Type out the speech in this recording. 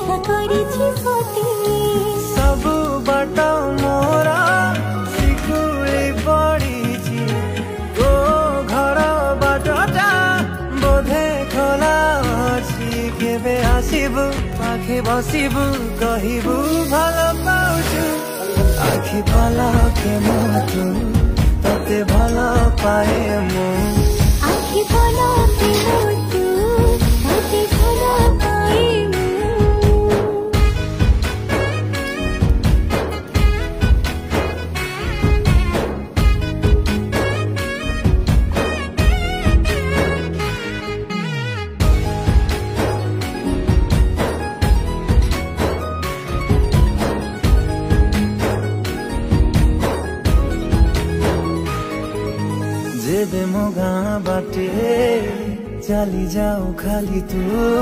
इच्छा करिछि फटे सब बाट मोरा सिकुड़ी पड़ीछि तो घर बाटटा बोधे खोला अछि केबे आसिबु पाखे बसिबु कहिबु भल पाउछु आखि पलके मुतु तते भल पाए मु आखि पलके मुतु तते भल पाए जेबे मो गाँ बाटे चली जाऊ खाली तू।